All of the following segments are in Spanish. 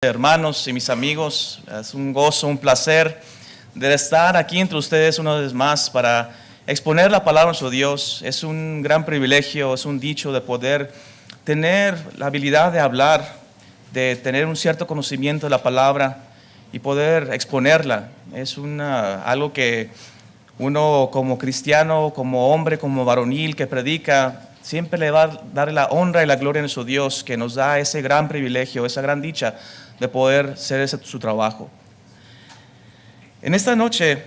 Hermanos y mis amigos, es un gozo, un placer de estar aquí entre ustedes una vez más para exponer la palabra de nuestro Dios. Es un gran privilegio, es un dicho de poder tener la habilidad de hablar, de tener un cierto conocimiento de la palabra y poder exponerla. Es algo que uno como cristiano, como hombre, como varonil que predica, siempre le va a dar la honra y la gloria a nuestro Dios, que nos da ese gran privilegio, esa gran dicha de poder hacer su trabajo. En esta noche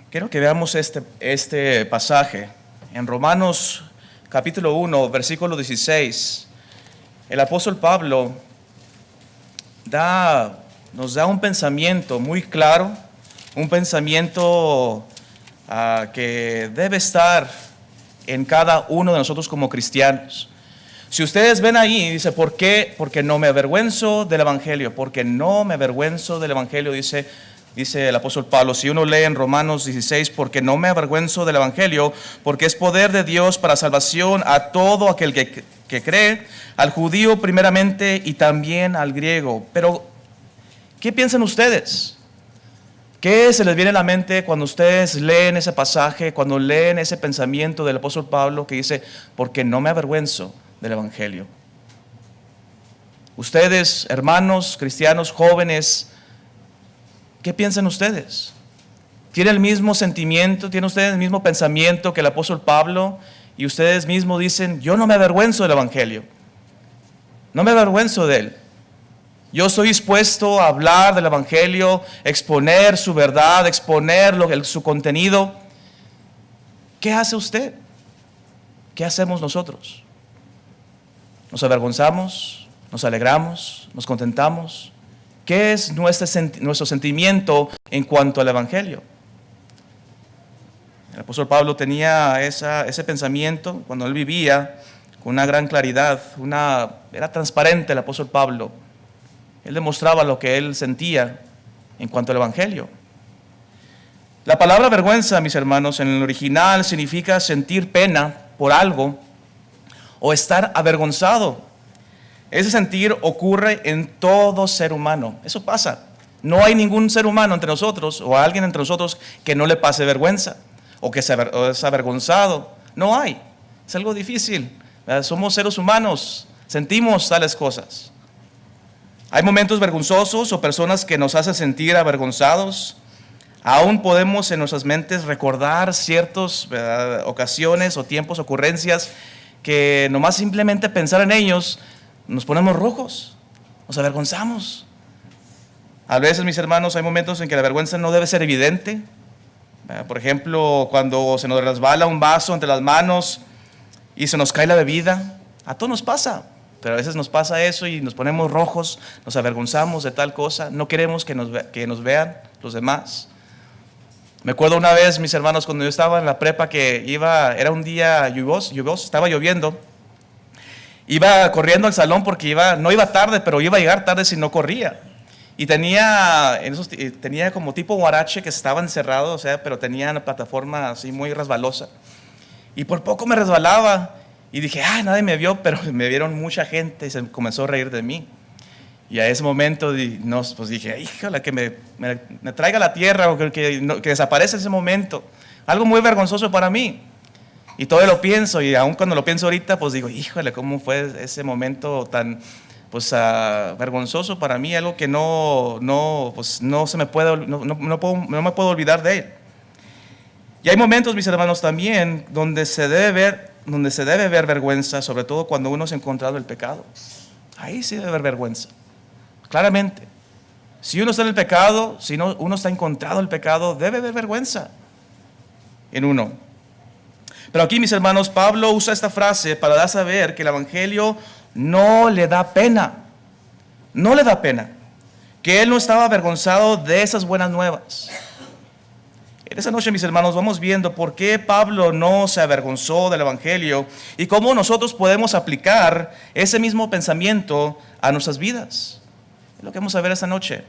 quiero que veamos este pasaje en Romanos capítulo 1, versículo 16. El apóstol Pablo nos da un pensamiento muy claro, un pensamiento que debe estar en cada uno de nosotros como cristianos. Si ustedes ven ahí, dice, ¿por qué? Porque no me avergüenzo del Evangelio, porque no me avergüenzo del Evangelio, dice el apóstol Pablo. Si uno lee en Romanos 16, porque no me avergüenzo del Evangelio, porque es poder de Dios para salvación a todo aquel que cree, al judío primeramente y también al griego. Pero, ¿qué piensan ustedes? ¿Qué se les viene a la mente cuando ustedes leen ese pasaje, cuando leen ese pensamiento del apóstol Pablo que dice, porque no me avergüenzo del Evangelio? Ustedes, hermanos, cristianos, jóvenes, ¿qué piensan ustedes? ¿Tienen el mismo sentimiento? ¿Tienen ustedes el mismo pensamiento que el apóstol Pablo? Y ustedes mismos dicen, yo no me avergüenzo del Evangelio. No me avergüenzo de él. Yo estoy dispuesto a hablar del Evangelio, exponer su verdad, exponer su contenido. ¿Qué hace usted? ¿Qué hacemos nosotros? ¿Nos avergonzamos? ¿Nos alegramos? ¿Nos contentamos? ¿Qué es nuestro sentimiento en cuanto al Evangelio? El apóstol Pablo tenía ese pensamiento cuando él vivía con una gran claridad. Era transparente el apóstol Pablo. Él demostraba lo que él sentía en cuanto al Evangelio. La palabra vergüenza, mis hermanos, en el original significa sentir pena por algo o estar avergonzado. Ese sentir ocurre en todo ser humano. Eso pasa. No hay ningún ser humano entre nosotros o alguien entre nosotros que no le pase vergüenza o que es avergonzado. No hay. Es algo difícil. Somos seres humanos. Sentimos tales cosas. Hay momentos vergonzosos o personas que nos hacen sentir avergonzados. Aún podemos en nuestras mentes recordar ciertas ocasiones o tiempos, ocurrencias, que nomás simplemente pensar en ellos nos ponemos rojos, nos avergonzamos. A veces, mis hermanos, hay momentos en que la vergüenza no debe ser evidente. Por ejemplo, cuando se nos resbala un vaso entre las manos y se nos cae la bebida. A todos nos pasa. Pero a veces nos pasa eso y nos ponemos rojos, nos avergonzamos de tal cosa, no queremos que nos vean los demás. Me acuerdo una vez, mis hermanos, cuando yo estaba en la prepa, era un día lluvioso, estaba lloviendo. Iba corriendo al salón porque no iba tarde, pero iba a llegar tarde si no corría. Y tenía como tipo huarache que estaba encerrado, pero tenía una plataforma así muy resbalosa. Y por poco me resbalaba. Y dije, nadie me vio, pero me vieron mucha gente y se comenzó a reír de mí. Y a ese momento pues dije, híjole, que me traiga a la tierra o que desaparezca ese momento. Algo muy vergonzoso para mí. Y todavía lo pienso y aún cuando lo pienso ahorita, pues digo, híjole, ¿cómo fue ese momento tan vergonzoso para mí? Algo que no me puedo olvidar de él. Y hay momentos, mis hermanos, también donde se debe ver vergüenza, sobre todo cuando uno se ha encontrado el pecado. Ahí sí debe haber vergüenza, claramente. Si uno está en el pecado, si uno está encontrado el pecado, debe haber vergüenza en uno. Pero aquí, mis hermanos, Pablo usa esta frase para dar a saber que el Evangelio no le da pena. No le da pena. Que él no estaba avergonzado de esas buenas nuevas. En esa noche, mis hermanos, vamos viendo por qué Pablo no se avergonzó del Evangelio y cómo nosotros podemos aplicar ese mismo pensamiento a nuestras vidas. Es lo que vamos a ver esta noche.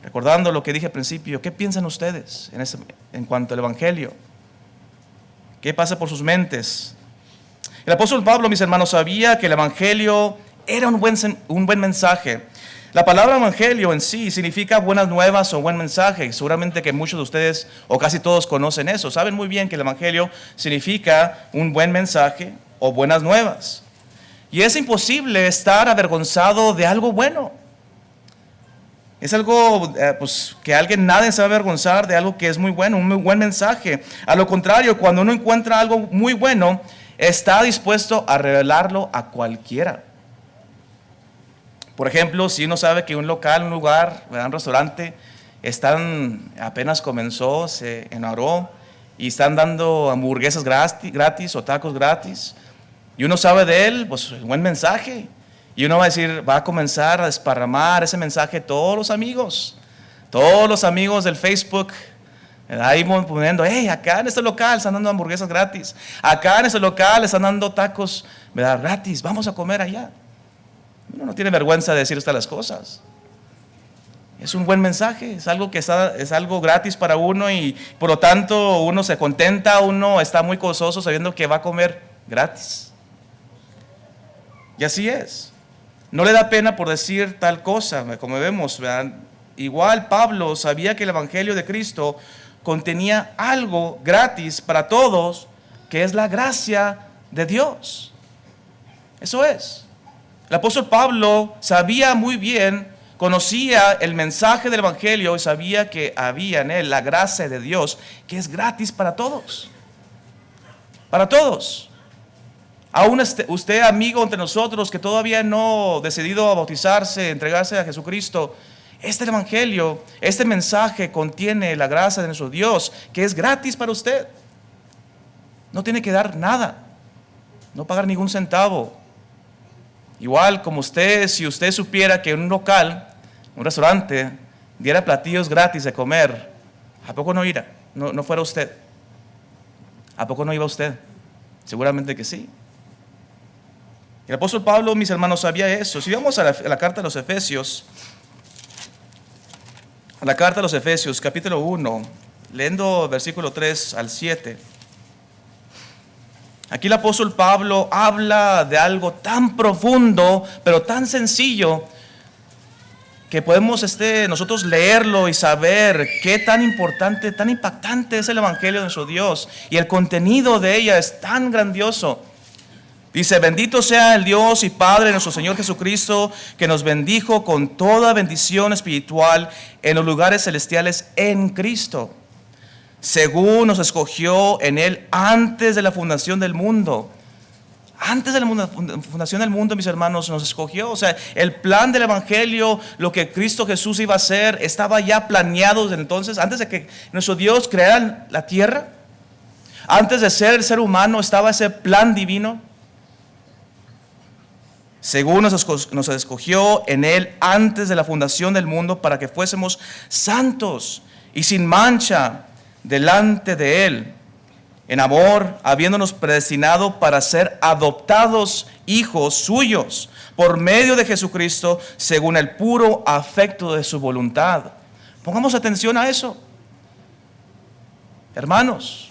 Recordando lo que dije al principio, ¿qué piensan ustedes en cuanto al Evangelio? ¿Qué pasa por sus mentes? El apóstol Pablo, mis hermanos, sabía que el Evangelio era un buen mensaje. La palabra evangelio en sí significa buenas nuevas o buen mensaje. Seguramente que muchos de ustedes o casi todos conocen eso. Saben muy bien que el evangelio significa un buen mensaje o buenas nuevas. Y es imposible estar avergonzado de algo bueno. Es algo que alguien nadie se va a avergonzar de algo que es muy bueno, un muy buen mensaje. A lo contrario, cuando uno encuentra algo muy bueno, está dispuesto a revelarlo a cualquiera. Por ejemplo, si uno sabe que un local, un lugar, un restaurante, apenas comenzó, se inauguró y están dando hamburguesas gratis o tacos gratis, y uno sabe de él, pues un buen mensaje, y uno va a comenzar a desparramar ese mensaje a todos los amigos del Facebook, ahí poniendo, hey, acá en este local están dando hamburguesas gratis, acá en este local están dando tacos, ¿verdad?, gratis, vamos a comer allá. Uno no tiene vergüenza de decir estas las cosas. Es un buen mensaje, es algo gratis para uno y por lo tanto uno se contenta, uno está muy gozoso sabiendo que va a comer gratis. Y así es. No le da pena por decir tal cosa, como vemos, ¿verdad? Igual Pablo sabía que el evangelio de Cristo contenía algo gratis para todos, que es la gracia de Dios. Eso es. El apóstol Pablo sabía muy bien, conocía el mensaje del evangelio y sabía que había en él la gracia de Dios, que es gratis para todos. Para todos. Aún usted, amigo entre nosotros, que todavía no ha decidido bautizarse, entregarse a Jesucristo, este evangelio, este mensaje contiene la gracia de nuestro Dios, que es gratis para usted. No tiene que dar nada, no pagar ningún centavo. Igual como si usted supiera que en un local, un restaurante, diera platillos gratis de comer, ¿a poco no irá? No fuera usted. ¿A poco no iba usted? Seguramente que sí. El apóstol Pablo, mis hermanos, sabía eso. Si vamos a la carta de los Efesios, capítulo 1, leyendo versículo 3 al 7. Aquí el apóstol Pablo habla de algo tan profundo, pero tan sencillo, que podemos nosotros leerlo y saber qué tan importante, tan impactante es el evangelio de nuestro Dios. Y el contenido de ella es tan grandioso. Dice: bendito sea el Dios y Padre de nuestro Señor Jesucristo, que nos bendijo con toda bendición espiritual en los lugares celestiales en Cristo, según nos escogió en Él antes de la fundación del mundo. Antes de la fundación del mundo, mis hermanos, nos escogió. O sea, el plan del evangelio, lo que Cristo Jesús iba a hacer, estaba ya planeado desde entonces. Antes de que nuestro Dios creara la tierra, antes de ser el ser humano, estaba ese plan divino. Según nos escogió en Él antes de la fundación del mundo, para que fuésemos santos y sin mancha delante de Él, en amor, habiéndonos predestinado para ser adoptados hijos suyos por medio de Jesucristo, según el puro afecto de su voluntad. Pongamos atención a eso, hermanos.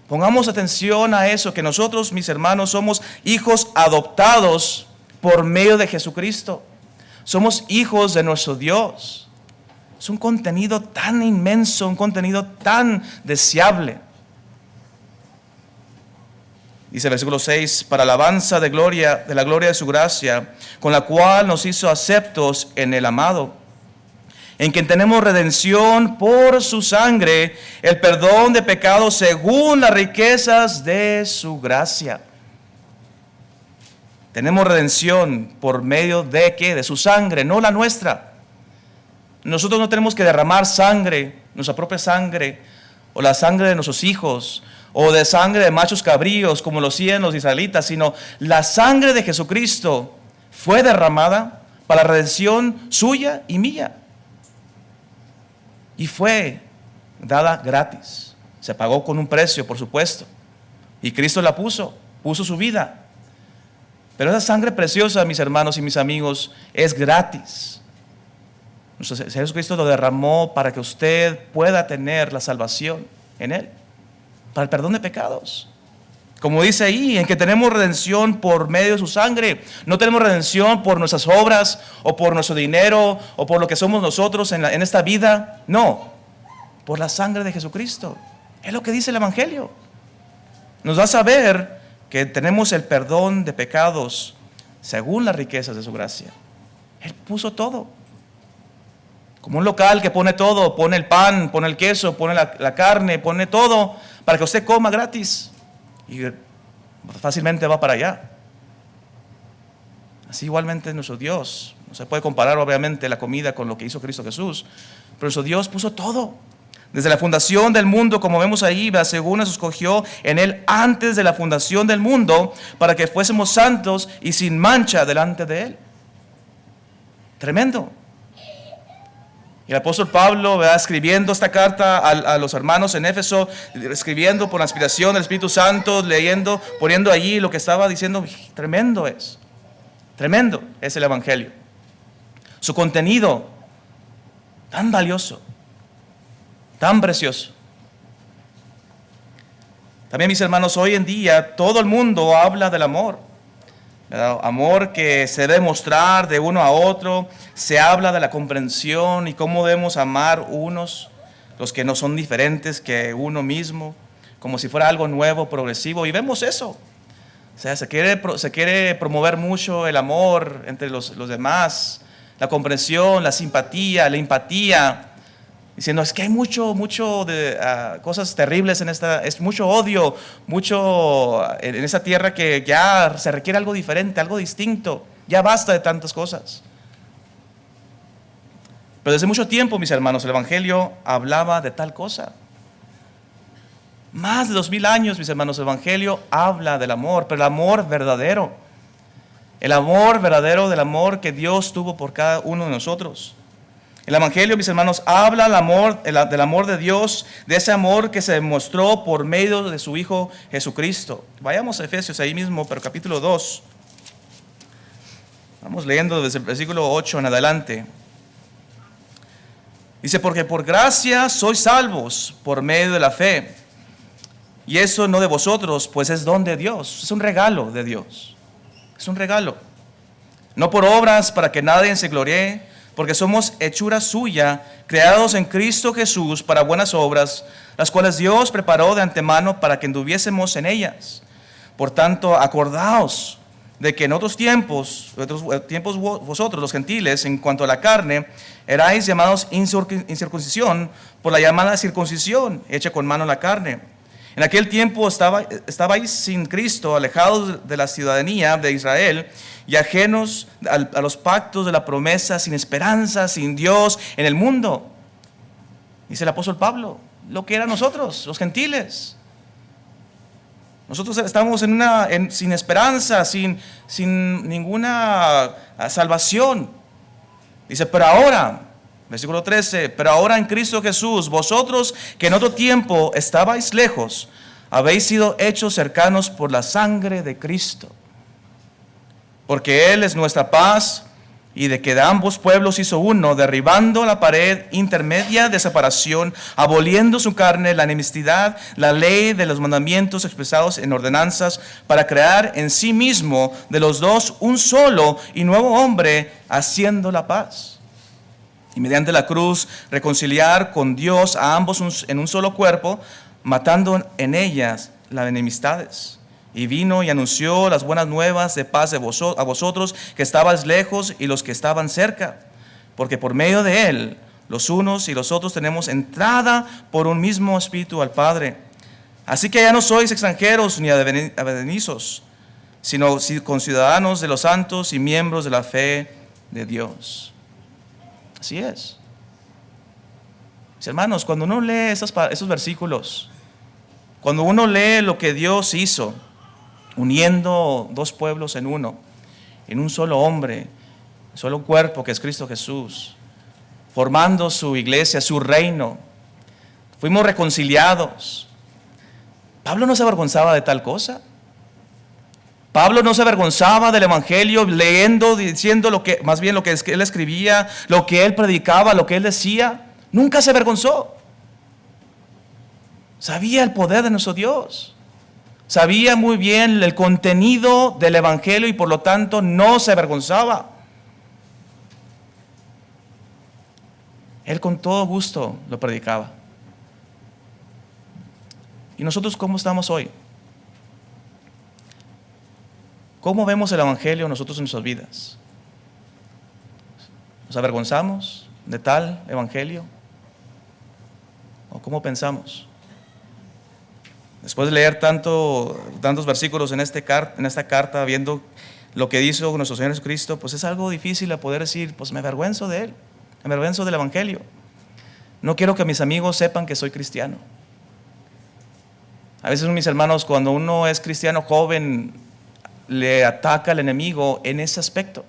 Pongamos atención a eso, que nosotros, mis hermanos, somos hijos adoptados por medio de Jesucristo. Somos hijos de nuestro Dios. Es un contenido tan inmenso, un contenido tan deseable. Dice el versículo 6: para alabanza de la gloria de su gracia, con la cual nos hizo aceptos en el amado, en quien tenemos redención por su sangre, el perdón de pecados según las riquezas de su gracia. Tenemos redención por medio de ¿qué? De su sangre, no la nuestra. Nosotros no tenemos que derramar sangre, nuestra propia sangre, o la sangre de nuestros hijos, o de sangre de machos cabríos, como lo hacían los israelitas, sino la sangre de Jesucristo fue derramada para la redención suya y mía. Y fue dada gratis. Se pagó con un precio, por supuesto. Y Cristo la puso su vida. Pero esa sangre preciosa, mis hermanos y mis amigos, es gratis. Nuestro Señor Jesucristo lo derramó para que usted pueda tener la salvación en Él, para el perdón de pecados. Como dice ahí, en que tenemos redención por medio de su sangre. No tenemos redención por nuestras obras o por nuestro dinero o por lo que somos nosotros en esta vida. No, por la sangre de Jesucristo. Es lo que dice el Evangelio. Nos da a saber que tenemos el perdón de pecados según las riquezas de su gracia. Él puso todo. Como un local que pone todo, pone el pan, pone el queso, pone la carne, pone todo para que usted coma gratis. Y fácilmente va para allá. Así igualmente nuestro Dios. No se puede comparar obviamente la comida con lo que hizo Cristo Jesús, pero nuestro Dios puso todo. Desde la fundación del mundo, como vemos ahí, según nos escogió en Él antes de la fundación del mundo, para que fuésemos santos y sin mancha delante de Él. Tremendo. Y el apóstol Pablo, escribiendo esta carta a los hermanos en Éfeso, escribiendo por la inspiración del Espíritu Santo, leyendo, poniendo allí lo que estaba diciendo, tremendo es el Evangelio. Su contenido, tan valioso, tan precioso. También, mis hermanos, hoy en día todo el mundo habla del amor. Amor que se debe mostrar de uno a otro. Se habla de la comprensión y cómo debemos amar unos, los que no son diferentes que uno mismo, como si fuera algo nuevo, progresivo. Y vemos eso. O sea, se quiere promover mucho el amor entre los demás, la comprensión, la simpatía, la empatía, diciendo es que hay mucho de cosas terribles es mucho odio, mucho en esa tierra que ya se requiere algo diferente, algo distinto, ya basta de tantas cosas. Pero desde mucho tiempo, mis hermanos, el Evangelio hablaba de tal cosa. Más de 2000 años, mis hermanos, el Evangelio habla del amor, pero el amor verdadero. El amor verdadero, del amor que Dios tuvo por cada uno de nosotros. El Evangelio, mis hermanos, habla del amor de Dios, de ese amor que se demostró por medio de su Hijo Jesucristo. Vayamos a Efesios ahí mismo, pero capítulo 2. Vamos leyendo desde el versículo 8 en adelante. Dice, porque por gracia sois salvos por medio de la fe. Y eso no de vosotros, pues es don de Dios, es un regalo de Dios. Es un regalo. No por obras para que nadie se gloríe, porque somos hechura suya, creados en Cristo Jesús para buenas obras, las cuales Dios preparó de antemano para que anduviésemos en ellas. Por tanto, acordaos de que en otros tiempos vosotros, los gentiles, en cuanto a la carne, erais llamados incircuncisión por la llamada circuncisión, hecha con mano la carne. En aquel tiempo estabais sin Cristo, alejados de la ciudadanía de Israel y ajenos a los pactos de la promesa, sin esperanza, sin Dios en el mundo. Dice el apóstol Pablo, lo que eran nosotros, los gentiles. Nosotros estamos sin esperanza, sin ninguna salvación. Dice, pero ahora, versículo 13, pero ahora en Cristo Jesús, vosotros que en otro tiempo estabais lejos, habéis sido hechos cercanos por la sangre de Cristo. Porque Él es nuestra paz, y de que de ambos pueblos hizo uno, derribando la pared intermedia de separación, aboliendo su carne, la enemistad, la ley de los mandamientos expresados en ordenanzas, para crear en sí mismo de los dos un solo y nuevo hombre, haciendo la paz. Y mediante la cruz reconciliar con Dios a ambos en un solo cuerpo, matando en ellas las enemistades. Y vino y anunció las buenas nuevas de paz a vosotros que estabais lejos y los que estaban cerca, porque por medio de Él los unos y los otros tenemos entrada por un mismo espíritu al Padre. Así que ya no sois extranjeros ni advenedizos, sino conciudadanos de los santos y miembros de la fe de Dios. Así es. Mis hermanos, cuando uno lee esos versículos, cuando uno lee lo que Dios hizo, uniendo dos pueblos en uno, en un solo hombre, un solo cuerpo que es Cristo Jesús, formando su iglesia, su reino, fuimos reconciliados. Pablo no se avergonzaba de tal cosa. Pablo no se avergonzaba del Evangelio, leyendo, diciendo lo que él escribía, lo que él predicaba, lo que él decía. Nunca se avergonzó. Sabía el poder de nuestro Dios. Sabía muy bien el contenido del Evangelio y por lo tanto no se avergonzaba. Él con todo gusto lo predicaba. ¿Y nosotros cómo estamos hoy? ¿Cómo vemos el Evangelio nosotros en nuestras vidas? ¿Nos avergonzamos de tal Evangelio? ¿O cómo pensamos? Después de leer tantos versículos en esta carta, viendo lo que hizo nuestro Señor Jesucristo, pues es algo difícil a poder decir, pues me avergüenzo de Él, me avergüenzo del Evangelio. No quiero que mis amigos sepan que soy cristiano. A veces mis hermanos, cuando uno es cristiano joven, le ataca al enemigo en ese aspecto.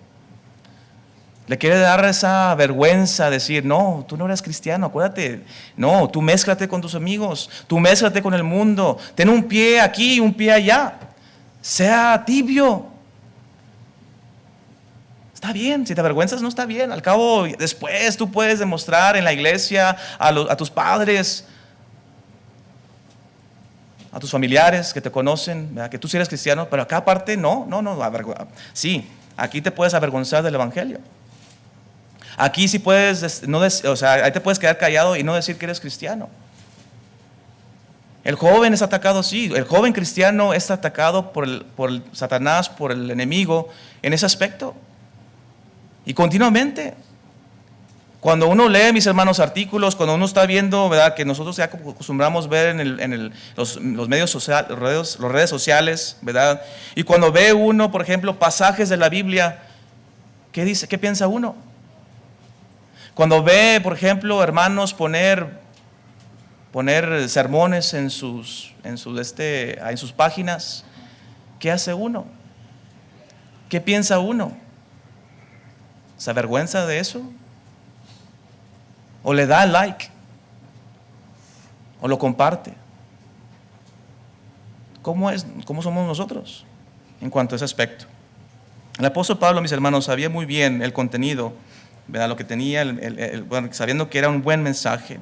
Le quiere dar esa vergüenza, decir, no, tú no eres cristiano, acuérdate, no, tú mézclate con tus amigos, tú mézclate con el mundo, ten un pie aquí y un pie allá, sea tibio. Está bien, si te avergüenzas no está bien, al cabo después tú puedes demostrar en la iglesia a tus padres, a tus familiares que te conocen, ¿verdad? Que tú sí eres cristiano, pero acá aparte no, sí, aquí te puedes avergonzar del Evangelio. Aquí sí puedes, ahí te puedes quedar callado y no decir que eres cristiano. El joven es atacado, sí, el joven cristiano es atacado por Satanás, por el enemigo, en ese aspecto. Y continuamente. Cuando uno lee, mis hermanos, artículos, cuando uno está viendo, ¿verdad?, que nosotros ya acostumbramos ver los medios sociales, las redes sociales, ¿verdad? Y cuando ve uno, por ejemplo, pasajes de la Biblia, ¿qué dice? ¿Qué piensa uno? Cuando ve, por ejemplo, hermanos poner sermones en sus páginas, ¿qué hace uno? ¿Qué piensa uno? ¿Se avergüenza de eso? ¿O le da like? ¿O lo comparte? ¿Cómo somos nosotros en cuanto a ese aspecto? El apóstol Pablo, mis hermanos, sabía muy bien el contenido, ¿verdad?, lo que tenía, sabiendo que era un buen mensaje.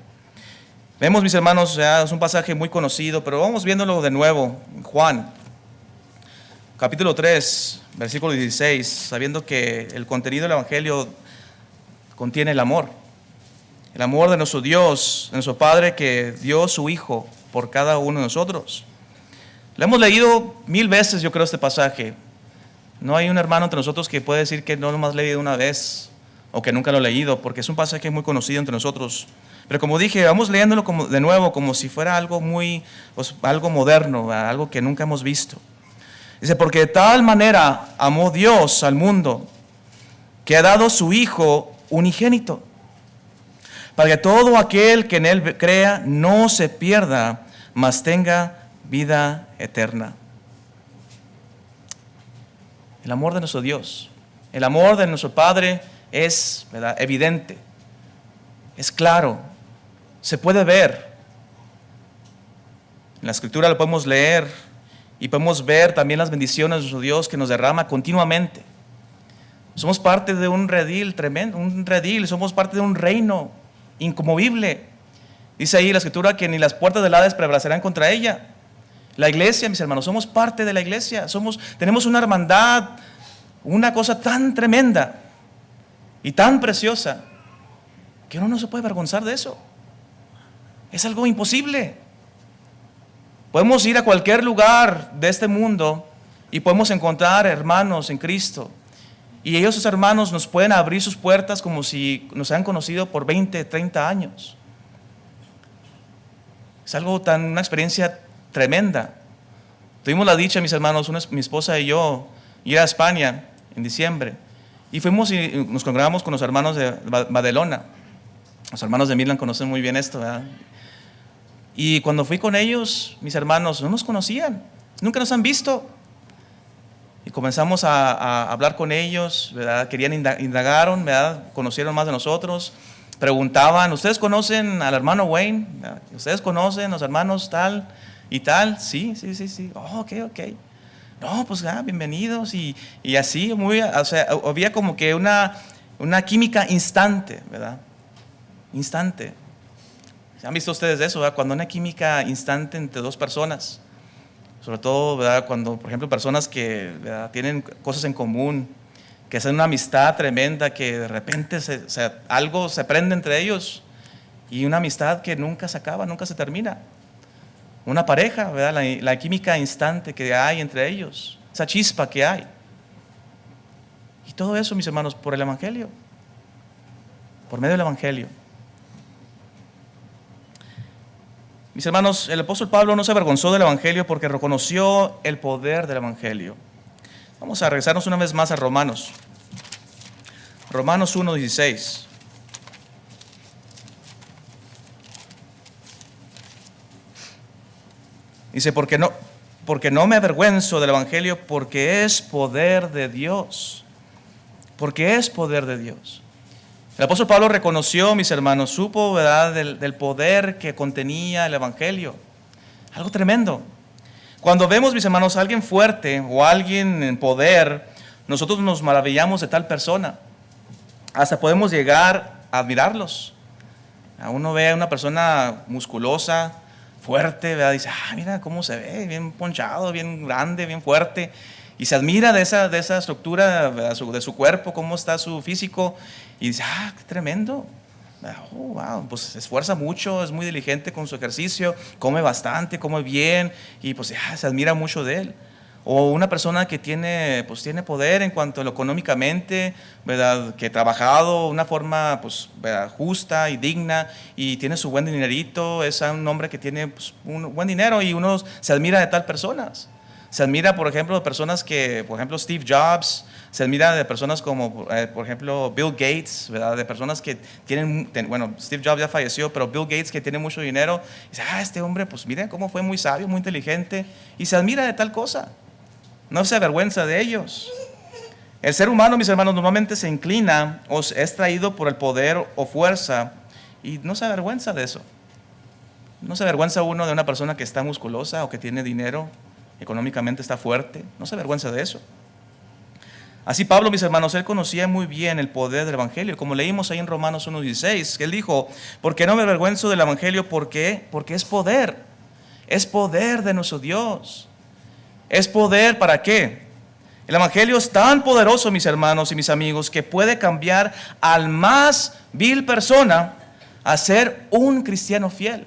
Vemos, mis hermanos, ya es un pasaje muy conocido, pero vamos viéndolo de nuevo. Juan, capítulo 3, versículo 16, sabiendo que el contenido del Evangelio contiene el amor de nuestro Dios, de nuestro Padre, que dio su Hijo por cada uno de nosotros. Lo hemos leído 1000 veces, yo creo, este pasaje. No hay un hermano entre nosotros que puede decir que no lo hemos leído una vez o que nunca lo ha leído, porque es un pasaje muy conocido entre nosotros. Pero como dije, vamos leyéndolo de nuevo como si fuera algo algo moderno, algo que nunca hemos visto. Dice, porque de tal manera amó Dios al mundo, que ha dado su Hijo unigénito, para que todo aquel que en Él crea no se pierda, mas tenga vida eterna. El amor de nuestro Dios, el amor de nuestro Padre es, ¿verdad?, evidente, es claro, se puede ver. En la Escritura lo podemos leer y podemos ver también las bendiciones de nuestro Dios que nos derrama continuamente. Somos parte de un redil tremendo, somos parte de un reino inconmovible. Dice ahí la Escritura que ni las puertas del Hades prevalecerán contra ella. La iglesia, mis hermanos, somos parte de la iglesia, tenemos una hermandad, una cosa tan tremenda y tan preciosa que uno no se puede avergonzar de eso. Es algo imposible. Podemos ir a cualquier lugar de este mundo y podemos encontrar hermanos en Cristo. Y esos hermanos nos pueden abrir sus puertas como si nos han conocido por 20, 30 años. Es una experiencia tremenda. Tuvimos la dicha, mis hermanos, mi esposa y yo, ir a España en diciembre. Y fuimos y nos congregamos con los hermanos de Badalona. Los hermanos de Midland conocen muy bien esto, ¿verdad? Y cuando fui con ellos, mis hermanos no nos conocían, nunca nos han visto. Y comenzamos a hablar con ellos, ¿verdad? Indagaron, ¿verdad? Conocieron más de nosotros, preguntaban, ¿ustedes conocen al hermano Wayne? ¿Verdad? ¿Ustedes conocen los hermanos tal y tal? Sí. Oh, ok. No, pues bienvenidos. Y así, había como que una química instante, ¿verdad? Instante. ¿Han visto ustedes eso, verdad? Cuando una química instante entre dos personas, Sobre todo, ¿verdad?, cuando, por ejemplo, personas que, ¿verdad?, tienen cosas en común, que hacen una amistad tremenda, que de repente algo se prende entre ellos, y una amistad que nunca se acaba, nunca se termina. Una pareja, ¿verdad?, la química instante que hay entre ellos, esa chispa que hay. Y todo eso, mis hermanos, por el Evangelio, por medio del Evangelio. Mis hermanos, el apóstol Pablo no se avergonzó del Evangelio porque reconoció el poder del Evangelio. Vamos a regresarnos una vez más a Romanos. Romanos 1:16. Dice, porque no me avergüenzo del Evangelio, porque es poder de Dios. Porque es poder de Dios. El apóstol Pablo reconoció, mis hermanos, supo, ¿verdad?, del poder que contenía el Evangelio. Algo tremendo. Cuando vemos, mis hermanos, a alguien fuerte o a alguien en poder, nosotros nos maravillamos de tal persona. Hasta podemos llegar a admirarlos. Uno ve a una persona musculosa, fuerte, ¿verdad?, dice, mira cómo se ve, bien ponchado, bien grande, bien fuerte. Y se admira de esa estructura, de su cuerpo, cómo está su físico. Y dice, qué tremendo. Wow, pues se esfuerza mucho, es muy diligente con su ejercicio, come bastante, come bien. Y pues se admira mucho de él. O una persona que tiene poder en cuanto a lo económicamente, ¿verdad?, que ha trabajado de una forma pues, justa y digna y tiene su buen dinerito, es un hombre que tiene pues, un buen dinero y uno se admira de tal personas. Se admira, por ejemplo, de personas que, por ejemplo, Steve Jobs, se admira de personas como, por ejemplo, Bill Gates, ¿verdad?, de personas que bueno, Steve Jobs ya falleció, pero Bill Gates que tiene mucho dinero, dice, este hombre, pues miren cómo fue muy sabio, muy inteligente, y se admira de tal cosa. No se avergüenza de ellos. El ser humano, mis hermanos, normalmente se inclina o es traído por el poder o fuerza y no se avergüenza de eso. No se avergüenza uno de una persona que está musculosa o que tiene dinero, económicamente está fuerte. No se avergüenza de eso. Así Pablo, mis hermanos, él conocía muy bien el poder del Evangelio. Como leímos ahí en Romanos 1:16, que él dijo, porque no me avergüenzo del Evangelio, ¿por qué? Porque es poder. Es poder de nuestro Dios. ¿Es poder para qué? El Evangelio es tan poderoso, mis hermanos y mis amigos, que puede cambiar al más vil persona a ser un cristiano fiel.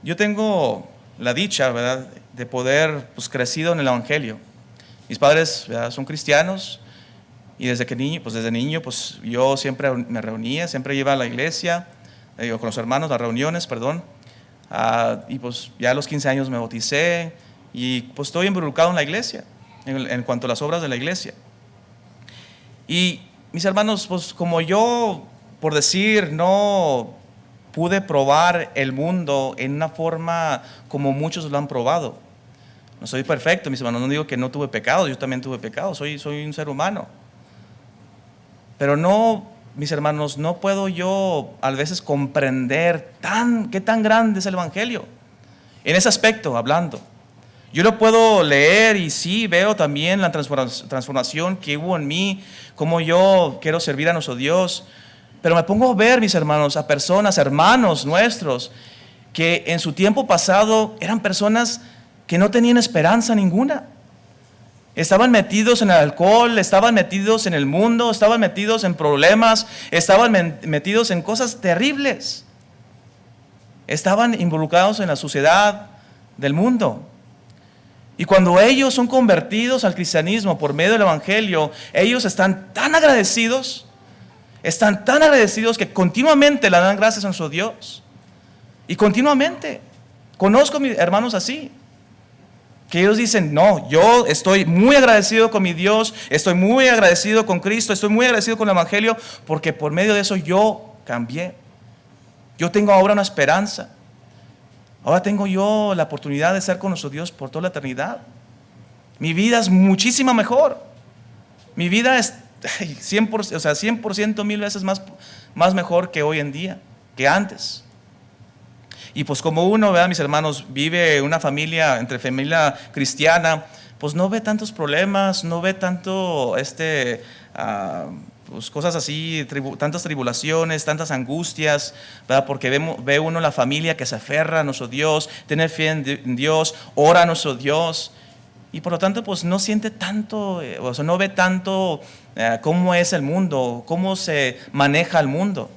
Yo tengo la dicha, ¿verdad?, de poder crecido en el Evangelio. Mis padres, ¿verdad?, son cristianos y desde niño, yo siempre me reunía, siempre iba a la iglesia, con los hermanos, las reuniones, perdón. Y pues ya a los 15 años me bauticé y pues estoy involucrado en la iglesia, en cuanto a las obras de la iglesia. Y mis hermanos, pues como yo, por decir, no pude probar el mundo en una forma como muchos lo han probado. No soy perfecto, mis hermanos, no digo que no tuve pecado, yo también tuve pecado, soy un ser humano. Pero no, mis hermanos, no puedo yo a veces comprender qué tan grande es el Evangelio. En ese aspecto, hablando. Yo lo puedo leer y sí veo también la transformación que hubo en mí, cómo yo quiero servir a nuestro Dios. Pero me pongo a ver, mis hermanos, a personas, hermanos nuestros, que en su tiempo pasado eran personas que no tenían esperanza ninguna. Estaban metidos en el alcohol, estaban metidos en el mundo, estaban metidos en problemas, estaban metidos en cosas terribles. Estaban involucrados en la suciedad del mundo. Y cuando ellos son convertidos al cristianismo por medio del Evangelio, ellos están tan agradecidos que continuamente le dan gracias a nuestro Dios. Y continuamente. Conozco mis hermanos así, que ellos dicen, no, yo estoy muy agradecido con mi Dios, estoy muy agradecido con Cristo, estoy muy agradecido con el Evangelio, porque por medio de eso yo cambié. Yo tengo ahora una esperanza. Ahora tengo yo la oportunidad de estar con nuestro Dios por toda la eternidad. Mi vida es muchísimo mejor. Mi vida es 100%, 1000 veces más mejor que hoy en día, que antes. Y pues como uno, ¿verdad?, mis hermanos, vive una familia, entre familia cristiana, pues no ve tantos problemas, no ve tanto pues, cosas así, tantas tribulaciones, tantas angustias, ¿verdad? Porque ve uno la familia que se aferra a nuestro Dios, tiene fe en Dios, ora a nuestro Dios, y por lo tanto pues no siente tanto, o sea, no ve tanto cómo es el mundo, cómo se maneja el mundo.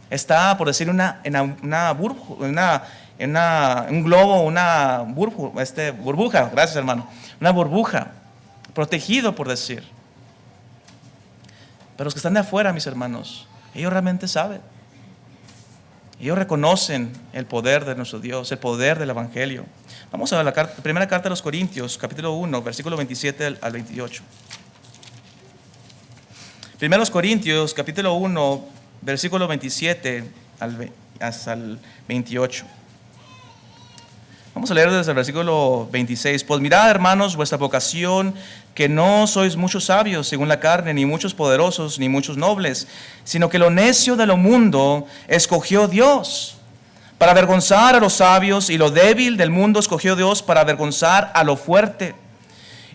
Está, por decir, en un globo, una burbuja, gracias hermano, una burbuja, protegido, por decir. Pero los que están de afuera, mis hermanos, ellos realmente saben. Ellos reconocen el poder de nuestro Dios, el poder del Evangelio. Vamos a ver la primera carta de los Corintios, capítulo 1, versículo 27 al 28. Primeros Corintios, capítulo 1, versículo 27 hasta el 28. Vamos a leer desde el versículo 26. Pues mirad, hermanos, vuestra vocación, que no sois muchos sabios según la carne, ni muchos poderosos, ni muchos nobles, sino que lo necio de lo mundo escogió Dios para avergonzar a los sabios, y lo débil del mundo escogió Dios para avergonzar a lo fuerte.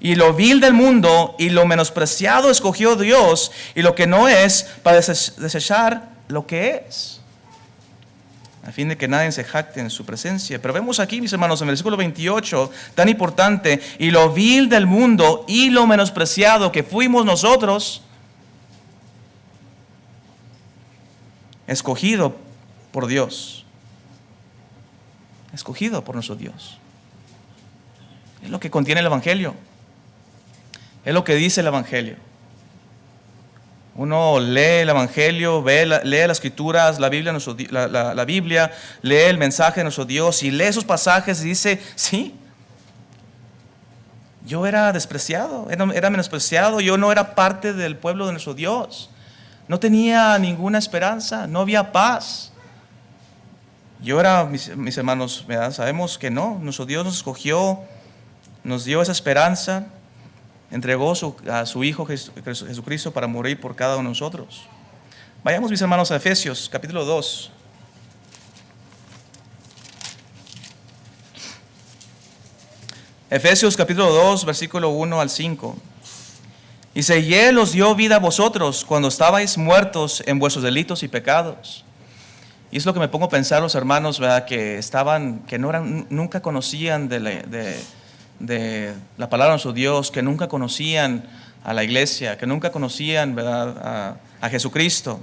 Y lo vil del mundo y lo menospreciado escogió Dios, y lo que no es, para desechar lo que es, a fin de que nadie se jacte en su presencia. Pero vemos aquí, mis hermanos, en el versículo 28, tan importante: y lo vil del mundo y lo menospreciado que fuimos nosotros, escogido por Dios, escogido por nuestro Dios. Es lo que contiene el Evangelio, es lo que dice el Evangelio. Uno lee el Evangelio, lee las Escrituras, la Biblia, la Biblia, lee el mensaje de nuestro Dios y lee esos pasajes y dice: sí, yo era despreciado, era menospreciado, yo no era parte del pueblo de nuestro Dios, no tenía ninguna esperanza, no había paz. Yo era, mis hermanos, ¿verdad? Sabemos que no, nuestro Dios nos escogió, nos dio esa esperanza, entregó a su Hijo Jesucristo para morir por cada uno de nosotros. Vayamos, mis hermanos, a Efesios capítulo 2. Efesios capítulo 2, versículo 1 al 5. Dice: y Él os dio vida a vosotros cuando estabais muertos en vuestros delitos y pecados. Y es lo que me pongo a pensar, los hermanos, ¿verdad? Que nunca conocían de la palabra de nuestro Dios, que nunca conocían a la iglesia, que nunca conocían, ¿verdad?, a Jesucristo.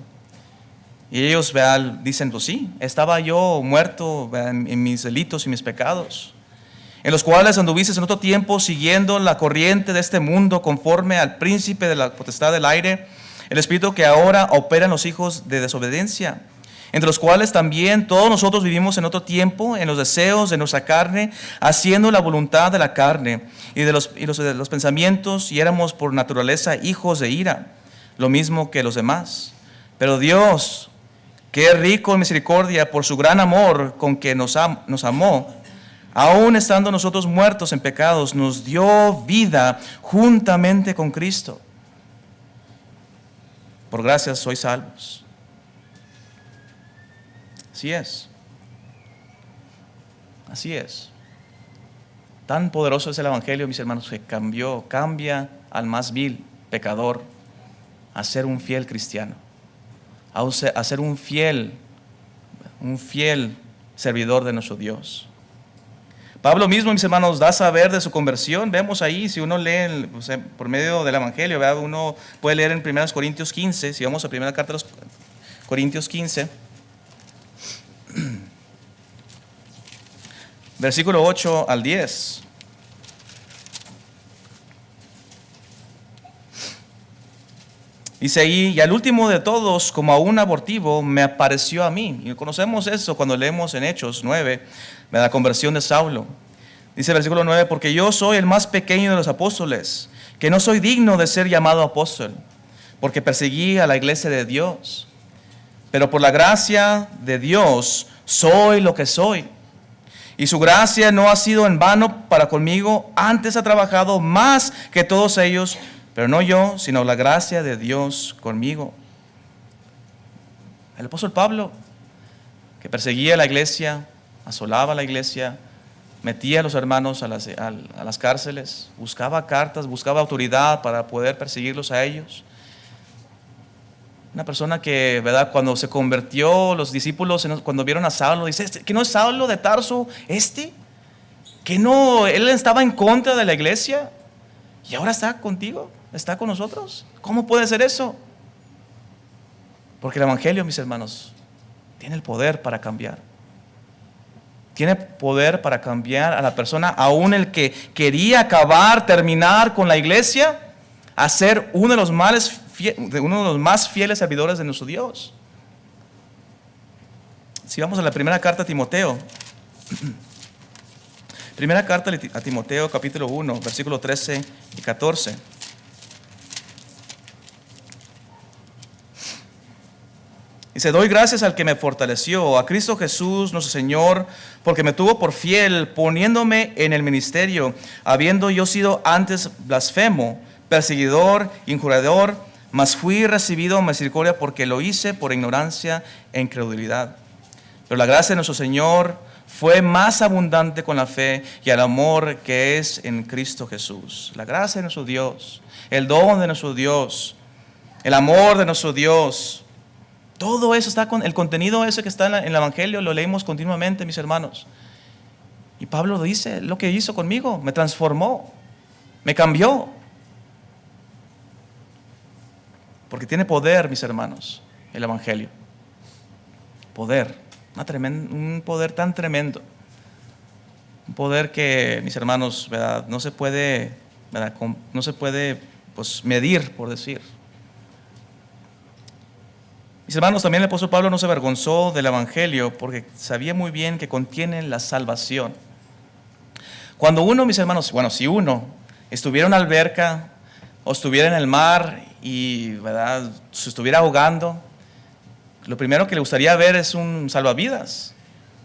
Y ellos, ¿verdad?, dicen: pues sí, estaba yo muerto, ¿verdad?, en mis delitos y mis pecados, en los cuales anduviste en otro tiempo siguiendo la corriente de este mundo, conforme al príncipe de la potestad del aire, el espíritu que ahora opera en los hijos de desobediencia, entre los cuales también todos nosotros vivimos en otro tiempo, en los deseos de nuestra carne, haciendo la voluntad de la carne y de los pensamientos, y éramos por naturaleza hijos de ira, lo mismo que los demás. Pero Dios, que es rico en misericordia, por su gran amor con que nos amó, aun estando nosotros muertos en pecados, nos dio vida juntamente con Cristo. Por gracia sois salvos. Así es. Así es. Tan poderoso es el Evangelio, mis hermanos, que cambia al más vil pecador a ser un fiel cristiano, a ser un fiel servidor de nuestro Dios. Pablo mismo, mis hermanos, da a saber de su conversión. Vemos ahí, si uno lee por medio del Evangelio, ¿verdad?, uno puede leer en 1 Corintios 15, si vamos a primera carta de los Corintios 15, versículo 8 al 10. Dice ahí: y al último de todos, como a un abortivo, me apareció a mí. Y conocemos eso cuando leemos en Hechos 9, la conversión de Saulo. Dice el versículo 9: porque yo soy el más pequeño de los apóstoles, que no soy digno de ser llamado apóstol, porque perseguí a la iglesia de Dios. Pero por la gracia de Dios soy lo que soy. Y su gracia no ha sido en vano para conmigo, antes ha trabajado más que todos ellos, pero no yo, sino la gracia de Dios conmigo. El apóstol Pablo, que perseguía a la iglesia, asolaba a la iglesia, metía a los hermanos a las cárceles, buscaba cartas, buscaba autoridad para poder perseguirlos a ellos. Una persona que, ¿verdad? Cuando se convirtió, los discípulos, cuando vieron a Saulo, dice, ¿que no es Saulo de Tarso este? ¿Que no, él estaba en contra de la iglesia? Y ahora está contigo, está con nosotros. ¿Cómo puede ser eso? Porque el evangelio, mis hermanos, tiene el poder para cambiar. Tiene poder para cambiar a la persona, aún el que quería acabar, terminar con la iglesia, a ser uno de los más fieles servidores de nuestro Dios. Si vamos a la primera carta a Timoteo, primera carta a Timoteo, capítulo 1, versículos 13 y 14. Dice, doy gracias al que me fortaleció, a Cristo Jesús nuestro Señor, porque me tuvo por fiel, poniéndome en el ministerio, habiendo yo sido antes blasfemo, perseguidor, injurador, mas fui recibido misericordia porque lo hice por ignorancia e incredulidad. Pero la gracia de nuestro Señor fue más abundante con la fe y el amor que es en Cristo Jesús. La gracia de nuestro Dios, el don de nuestro Dios, el amor de nuestro Dios. Todo eso está con el contenido ese que está en el Evangelio, lo leímos continuamente, mis hermanos. Y Pablo dice, lo que hizo conmigo, me transformó, me cambió. Porque tiene poder, mis hermanos, el Evangelio. Poder, un poder tan tremendo. Un poder que, mis hermanos, ¿verdad? No se puede, ¿verdad? No se puede pues, medir, por decir. Mis hermanos, también el apóstol Pablo no se avergonzó del Evangelio porque sabía muy bien que contiene la salvación. Cuando uno, mis hermanos, bueno, si uno estuviera en una alberca o estuviera en el mar y, ¿verdad?, se estuviera ahogando, lo primero que le gustaría ver es un salvavidas.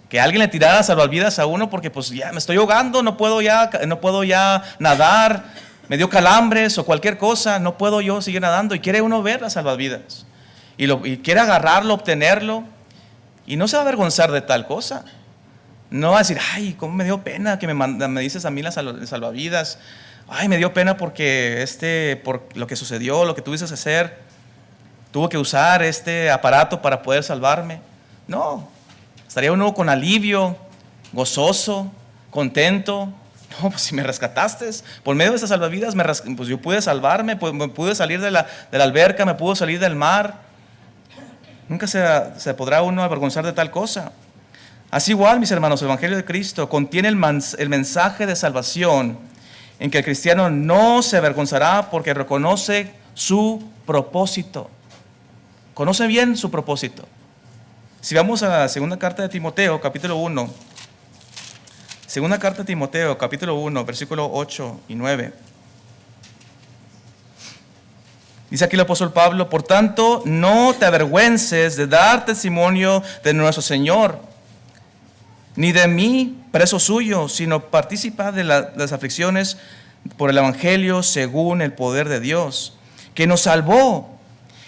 Que alguien le tirara salvavidas a uno porque pues ya me estoy ahogando, no puedo ya nadar, me dio calambres o cualquier cosa, no puedo yo seguir nadando y quiere uno ver las salvavidas. Y quiere agarrarlo, obtenerlo, y no se va a avergonzar de tal cosa. No va a decir, ay, cómo me dio pena que me dices a mí las salvavidas. Ay, me dio pena porque por lo que sucedió, lo que tuviste que hacer, tuvo que usar este aparato para poder salvarme. No, estaría uno con alivio, gozoso, contento. No, pues si me rescataste, por medio de esas salvavidas, pues yo pude salvarme, pues me pude salir de la alberca, me pude salir del mar. Nunca se podrá uno avergonzar de tal cosa. Así igual, mis hermanos, el Evangelio de Cristo contiene el mensaje de salvación en que el cristiano no se avergonzará porque reconoce su propósito. Conoce bien su propósito. Si vamos a la segunda carta de Timoteo, capítulo 1. Segunda carta de Timoteo, capítulo 1, versículos 8 y 9. Dice aquí el apóstol Pablo, por tanto, no te avergüences de dar testimonio de nuestro Señor, ni de mí, preso suyo, sino participa de las aflicciones por el Evangelio según el poder de Dios, que nos salvó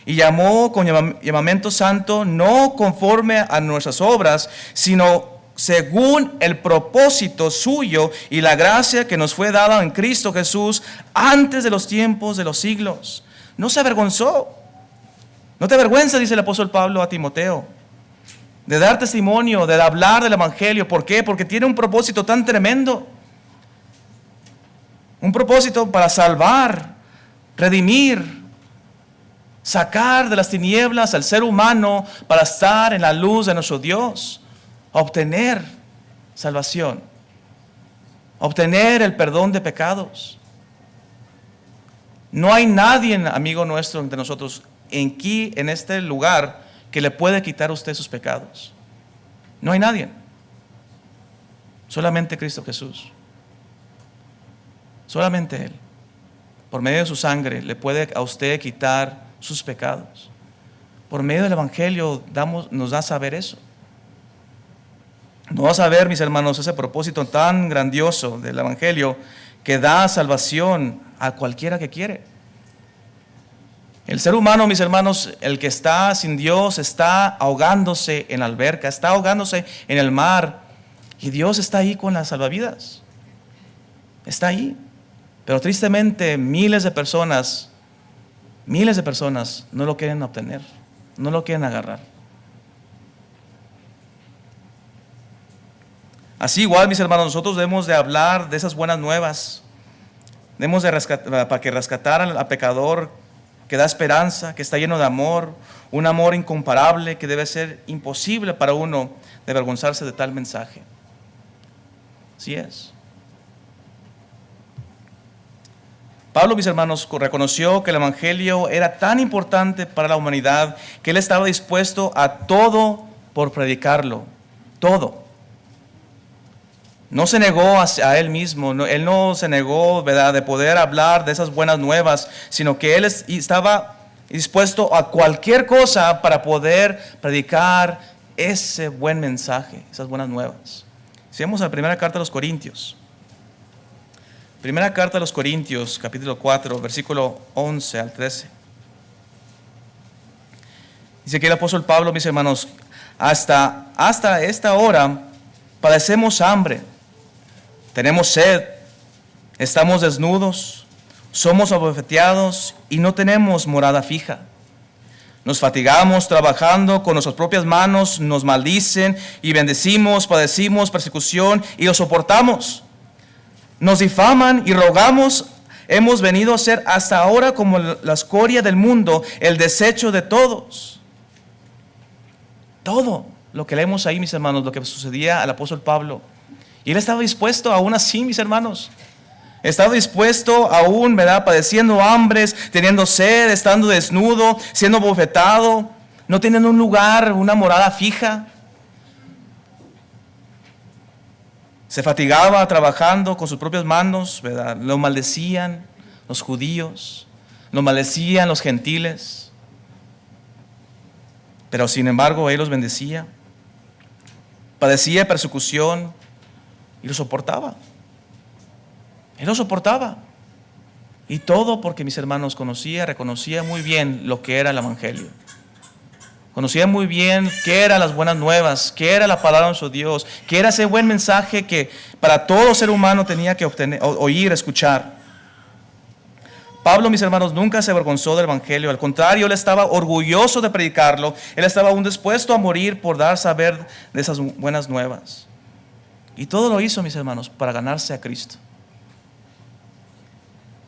y llamó con llamamiento santo, no conforme a nuestras obras, sino según el propósito suyo y la gracia que nos fue dada en Cristo Jesús antes de los tiempos de los siglos. No se avergonzó. No te avergüences, dice el apóstol Pablo a Timoteo, de dar testimonio, de hablar del Evangelio. ¿Por qué? Porque tiene un propósito tan tremendo. Un propósito para salvar, redimir, sacar de las tinieblas al ser humano para estar en la luz de nuestro Dios, obtener salvación, obtener el perdón de pecados. No hay nadie, amigo nuestro, entre nosotros, en este lugar, que le puede quitar a usted sus pecados. No hay nadie. Solamente Cristo Jesús. Solamente Él. Por medio de su sangre le puede a usted quitar sus pecados. Por medio del Evangelio nos da a saber eso. Nos da a saber, mis hermanos, ese propósito tan grandioso del Evangelio que da salvación a cualquiera que quiere. El ser humano, mis hermanos, el que está sin Dios, está ahogándose en la alberca, está ahogándose en el mar, y Dios está ahí con las salvavidas. Está ahí. Pero tristemente miles de personas no lo quieren obtener. no lo quieren agarrar. Así igual, mis hermanos, nosotros debemos de hablar de esas buenas nuevas. Debemos de para que rescatar al pecador que da esperanza, que está lleno de amor, un amor incomparable que debe ser imposible para uno de avergonzarse de tal mensaje. Así es. Pablo, mis hermanos, reconoció que el Evangelio era tan importante para la humanidad que él estaba dispuesto a todo por predicarlo. Todo. No se negó a él mismo, él no se negó, ¿verdad?, de poder hablar de esas buenas nuevas, sino que él estaba dispuesto a cualquier cosa para poder predicar ese buen mensaje, esas buenas nuevas. Si vamos a la primera carta a los Corintios. Primera carta a los Corintios, capítulo 4, versículo 11 al 13. Dice que el apóstol Pablo, mis hermanos, hasta esta hora padecemos hambre, tenemos sed, estamos desnudos, somos abofeteados y no tenemos morada fija. Nos fatigamos trabajando con nuestras propias manos, nos maldicen y bendecimos, padecimos persecución y lo soportamos. Nos difaman y rogamos, hemos venido a ser hasta ahora como la escoria del mundo, el desecho de todos. Todo lo que leemos ahí, mis hermanos, lo que sucedía al apóstol Pablo. Y él estaba dispuesto, aún así, mis hermanos. Estaba dispuesto aún, ¿verdad?, padeciendo hambres, teniendo sed, estando desnudo, siendo bofetado, no teniendo un lugar, una morada fija. Se fatigaba trabajando con sus propias manos, ¿verdad? Lo maldecían los judíos, lo maldecían los gentiles. Pero sin embargo, él los bendecía. Padecía persecución y lo soportaba. Él lo soportaba. Y todo porque, mis hermanos, reconocía muy bien lo que era el Evangelio. Conocía muy bien qué eran las buenas nuevas, qué era la palabra de nuestro Dios, qué era ese buen mensaje que para todo ser humano tenía que oír, escuchar. Pablo, mis hermanos, nunca se avergonzó del Evangelio. Al contrario, él estaba orgulloso de predicarlo. Él estaba aún dispuesto a morir por dar saber de esas buenas nuevas. Y todo lo hizo, mis hermanos, para ganarse a Cristo.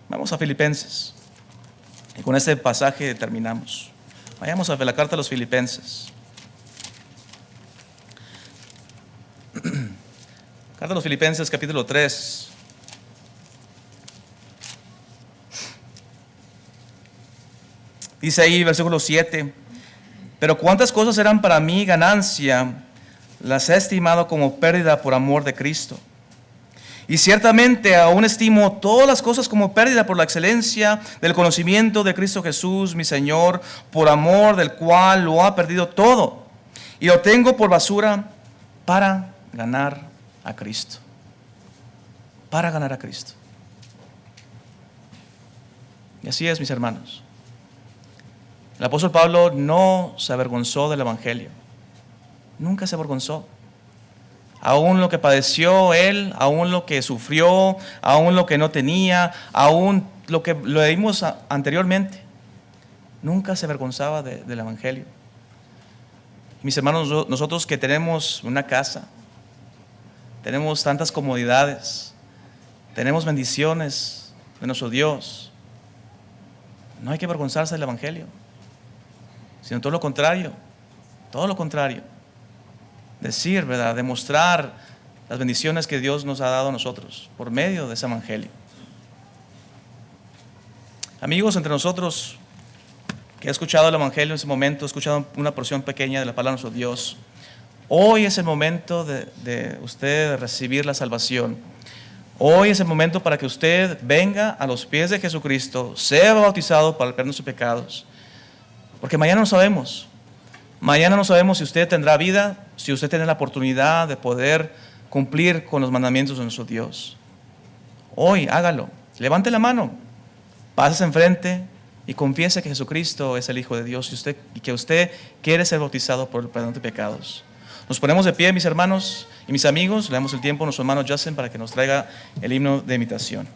Vamos a Filipenses. Y con este pasaje terminamos. Vayamos a la carta a los Filipenses. Carta a los Filipenses, capítulo 3. Dice ahí, versículo 7. Pero cuántas cosas eran para mí ganancia, las he estimado como pérdida por amor de Cristo. Y ciertamente aún estimo todas las cosas como pérdida por la excelencia del conocimiento de Cristo Jesús, mi Señor, por amor del cual lo ha perdido todo. Y lo tengo por basura para ganar a Cristo. Para ganar a Cristo. Y así es, mis hermanos. El apóstol Pablo no se avergonzó del Evangelio. Nunca se avergonzó. Aún lo que padeció él, aún lo que sufrió, aún lo que no tenía, aún lo que lo leímos anteriormente, nunca se avergonzaba del Evangelio. Mis hermanos, nosotros que tenemos una casa, tenemos tantas comodidades, tenemos bendiciones de nuestro Dios, no hay que avergonzarse del Evangelio, sino todo lo contrario, decir, ¿verdad?, demostrar las bendiciones que Dios nos ha dado a nosotros por medio de ese Evangelio. Amigos, entre nosotros que he escuchado el Evangelio en ese momento, he escuchado una porción pequeña de la palabra de nuestro Dios, hoy es el momento de usted recibir la salvación. Hoy es el momento para que usted venga a los pies de Jesucristo, sea bautizado para el perdón de sus pecados, porque mañana no sabemos. Mañana no sabemos si usted tendrá vida, si usted tiene la oportunidad de poder cumplir con los mandamientos de nuestro Dios. Hoy hágalo, levante la mano, pase enfrente y confiese que Jesucristo es el Hijo de Dios y que usted quiere ser bautizado por el perdón de pecados. Nos ponemos de pie, mis hermanos y mis amigos, le damos el tiempo a nuestro hermano Justin para que nos traiga el himno de invitación.